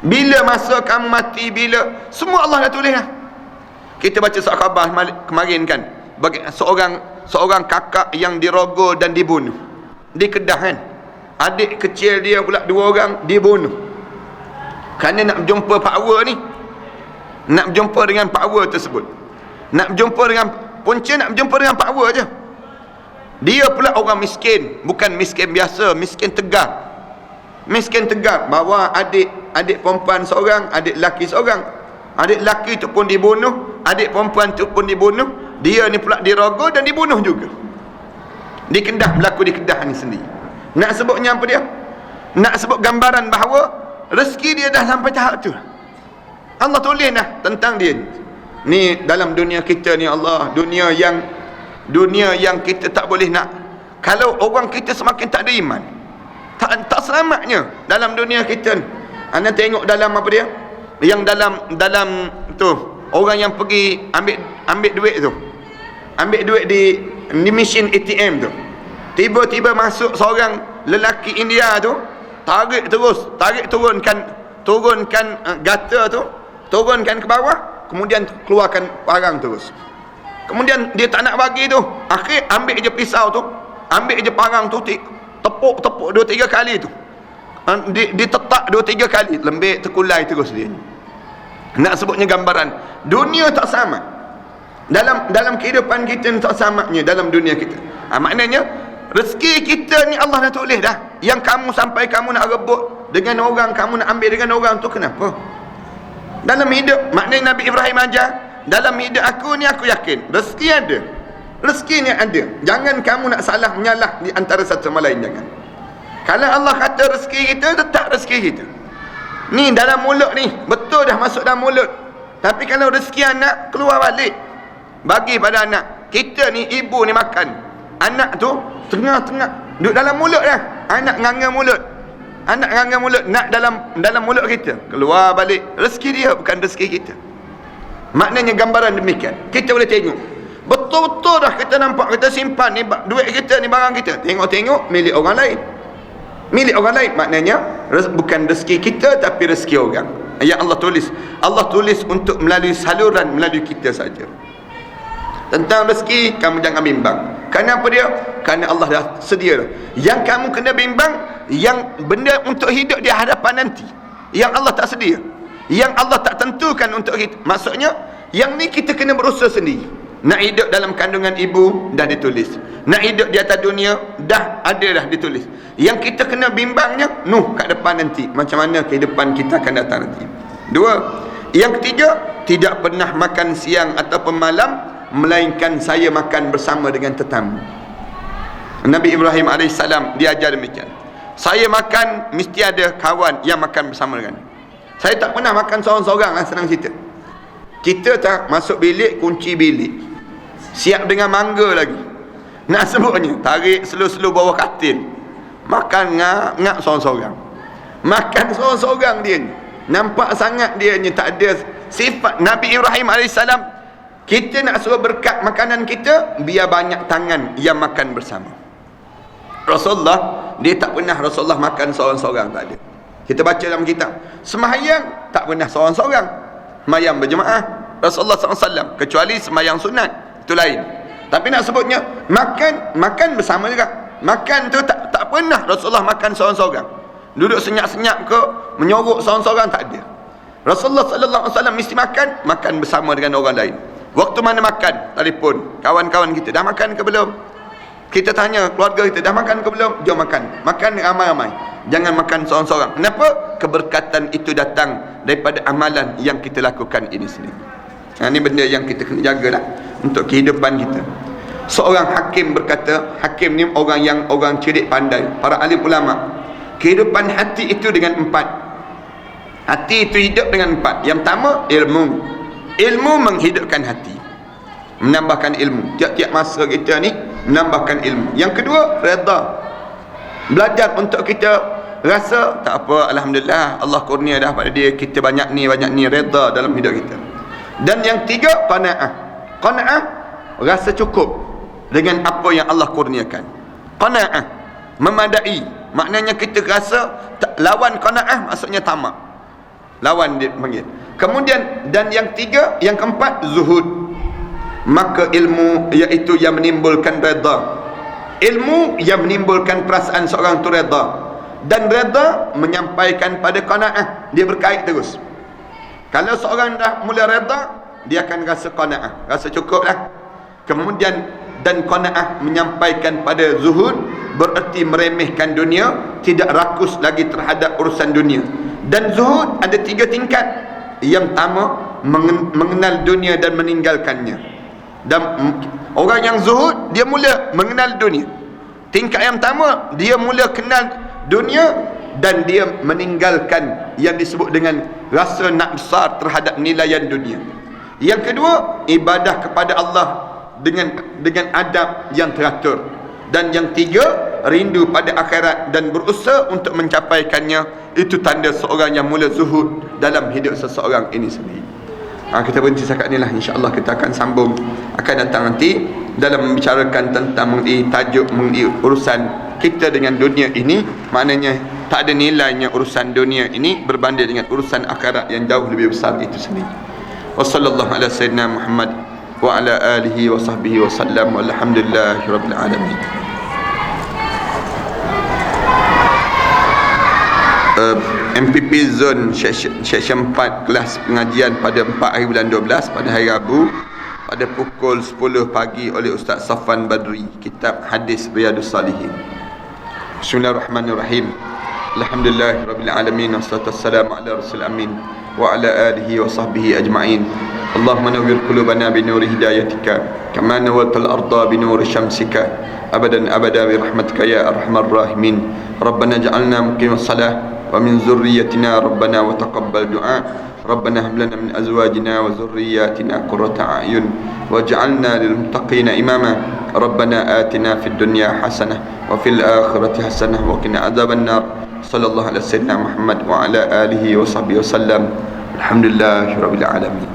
Bila masa kamu mati, bila, semua Allah dah tulis dah. Kita baca surat khabar kemarin kan, seorang kakak yang dirogol dan dibunuh di Kedah kan. Adik kecil dia pula 2 orang dibunuh kerana nak berjumpa power ni, nak berjumpa dengan power tersebut, nak berjumpa dengan power je. Dia pula orang miskin, bukan miskin biasa, miskin tegar. Miskin tegar, bawa adik perempuan seorang, adik lelaki seorang. Adik lelaki tu pun dibunuh, adik perempuan tu pun dibunuh, dia ni pula dirogoh dan dibunuh juga. Di Kedah, berlaku di Kedah ni sendiri. Nak sebutnya apa dia? Nak sebut gambaran bahawa rezeki dia dah sampai tahap tu. Allah tulis dah tentang dia. Ni dalam dunia kita ni Allah, dunia yang kita tak boleh nak. Kalau orang kita semakin tak ada iman, tak selamatnya dalam dunia kita ni. Anda tengok dalam apa dia? Yang dalam tu, orang yang pergi ambil duit tu. Ambil duit di mesin ATM tu. Tiba-tiba masuk seorang lelaki India tu, tarik turunkan gata tu, turunkan ke bawah, kemudian keluarkan parang terus. Kemudian dia tak nak bagi tu, akhir ambil je pisau tu, ambil je parang tu, tepuk 2-3 kali tu, ditetak 2-3 kali, lembik terkulai terus dia. Nak sebutnya gambaran dunia tak sama. Dalam kehidupan kita ni tak samanya dalam dunia kita. Maknanya rezeki kita ni Allah dah tulis dah. Yang kamu sampai kamu nak rebut dengan orang, kamu nak ambil dengan orang tu, kenapa? Dalam hidup, maknanya Nabi Ibrahim ajar, dalam hidup aku ni aku yakin rezeki ada, rezeki ni ada. Jangan kamu nak salah menyalah di antara satu sama lain, jangan. Kalau Allah kata rezeki kita, tetap rezeki kita. Ni dalam mulut ni, betul dah masuk dalam mulut. Tapi kalau rezeki anak, keluar balik, bagi pada anak. Kita ni, ibu ni makan, anak tu tengah-tengah duduk dalam mulut dah. Anak nganga mulut, nak dalam mulut kita, keluar balik. Rezeki dia bukan rezeki kita. Maknanya gambaran demikian. Kita boleh tengok betul-betul dah, kita nampak, kita simpan ni duit kita ni, barang kita, tengok-tengok milik orang lain. Milik orang lain, maknanya bukan rezeki kita tapi rezeki orang yang Allah tulis untuk melalui saluran, melalui kita saja. Tentang rezeki kamu jangan bimbang. Kenapa dia? Kerana Allah dah sedia dah. Yang kamu kena bimbang, yang benda untuk hidup di hadapan nanti, yang Allah tak sedia, yang Allah tak tentukan untuk kita. Maksudnya yang ni kita kena berusaha sendiri. Nak hidup dalam kandungan ibu dah ditulis, nak hidup di atas dunia dah ditulis. Yang kita kena bimbangnya kat depan nanti, macam mana kehidupan kita akan datang nanti. 2. Yang ketiga, tidak pernah makan siang ataupun malam melainkan saya makan bersama dengan tetamu. Nabi Ibrahim AS diajar demikian. Saya makan, mesti ada kawan yang makan bersama dengan. Saya tak pernah makan seorang-seorang lah, senang cerita. Kita tak masuk bilik, kunci bilik, siap dengan mangga lagi. Nak sebutnya, tarik slow-slow bawah katil, makan ngap-ngap seorang-seorang. Makan seorang-seorang dia ni, nampak sangat dia ni tak ada sifat Nabi Ibrahim AS. Kita nak suruh berkat makanan kita, biar banyak tangan yang makan bersama. Rasulullah, dia tak pernah Rasulullah makan seorang-seorang, tak ada. Kita baca dalam kitab, sembahyang tak pernah seorang-seorang, sembahyang berjemaah Rasulullah SAW, kecuali sembahyang sunat, itu lain. Tapi nak sebutnya makan bersama juga. Makan tu tak pernah Rasulullah makan seorang-seorang, duduk senyap-senyap ke menyorok seorang-seorang, tak ada. Rasulullah SAW mesti makan bersama dengan orang lain. Waktu mana makan, telefon kawan-kawan kita, dah makan ke belum? Kita tanya keluarga kita, dah makan ke belum? Jom makan ramai-ramai, jangan makan seorang-seorang. Kenapa? Keberkatan itu datang daripada amalan yang kita lakukan ini sendiri. Ini benda yang kita kena jagalah untuk kehidupan kita. Seorang hakim berkata, hakim ni orang cerdik pandai, para alim ulama. Kehidupan hati itu dengan 4. Hati itu hidup dengan 4. Yang pertama, ilmu menghidupkan hati, menambahkan ilmu. Tiap-tiap masa kita ni menambahkan ilmu. Yang kedua, redha, belajar untuk kita rasa tak apa, alhamdulillah Allah kurnia dah pada dia, kita banyak ni redha dalam hidup kita. Dan yang 3, qanaah, rasa cukup dengan apa yang Allah kurniakan. Qanaah, memadai, maknanya kita rasa lawan qanaah maksudnya tamak, lawan dia panggil. Kemudian dan yang 3, yang keempat, zuhud. Maka ilmu iaitu yang menimbulkan redha. Ilmu yang menimbulkan perasaan seorang tu redha, dan redha menyampaikan pada qanaah, dia berkait terus. Kalau seorang dah mula redha, dia akan rasa qanaah, rasa cukup lah. Kemudian dan qanaah menyampaikan pada zuhud, bererti meremehkan dunia, tidak rakus lagi terhadap urusan dunia. Dan zuhud ada 3 tingkat. Yang pertama, mengenal dunia dan meninggalkannya. Dan orang yang zuhud, dia mula mengenal dunia. Tingkat yang pertama, dia mula kenal dunia dan dia meninggalkan yang disebut dengan rasa nak besar terhadap nilaian dunia. Yang kedua, ibadah kepada Allah dengan adab yang teratur. Dan yang tiga, rindu pada akhirat dan berusaha untuk mencapaikannya. Itu tanda seorang yang mula zuhud dalam hidup seseorang ini sendiri. Kita berhenti setakat inilah. InsyaAllah kita akan sambung, akan datang nanti dalam membicarakan tentang tajuk urusan kita dengan dunia ini. Maknanya tak ada nilainya urusan dunia ini berbanding dengan urusan akhirat yang jauh lebih besar itu sendiri. Wassallallahu ala sayyidina Muhammad wa ala alihi wa sahbihi wa sallam, walhamdulillahi rabbil alamin. MPP Zone Seksyen 4 kelas pengajian pada 4 hari bulan 12 pada hari Rabu pada pukul 10 pagi oleh Ustaz Safwan Badri, kitab hadis Riyadus Salihin. Bismillahirrahmanirrahim. Alhamdulillahirabbil alamin, wassalatu wassalamu ala rasul amin wa ala alihi wa sahbihi ajma'in. Allahumma nawwir qulubana bi nuri hidayatika kama nawwartal arda bi nuri syamsika abadan abada bi rahmatika ya arhamar rahimin. Rabbana ja'alna muqimas salah wa min zurriyyatina rabbana wa taqabbal du'a. Rabbana hab lana min azwajina wa zurriyyatina qurrata a'yun waj'alna lil muttaqina imama. Rabbana atina fid dunya hasanah wa fil akhirati hasanah wa qina adzaban nar. Sallallahu alaihi wasallam Muhammad wa ala alihi wa sahbihi wasallam. Alhamdulillahirabbil alamin.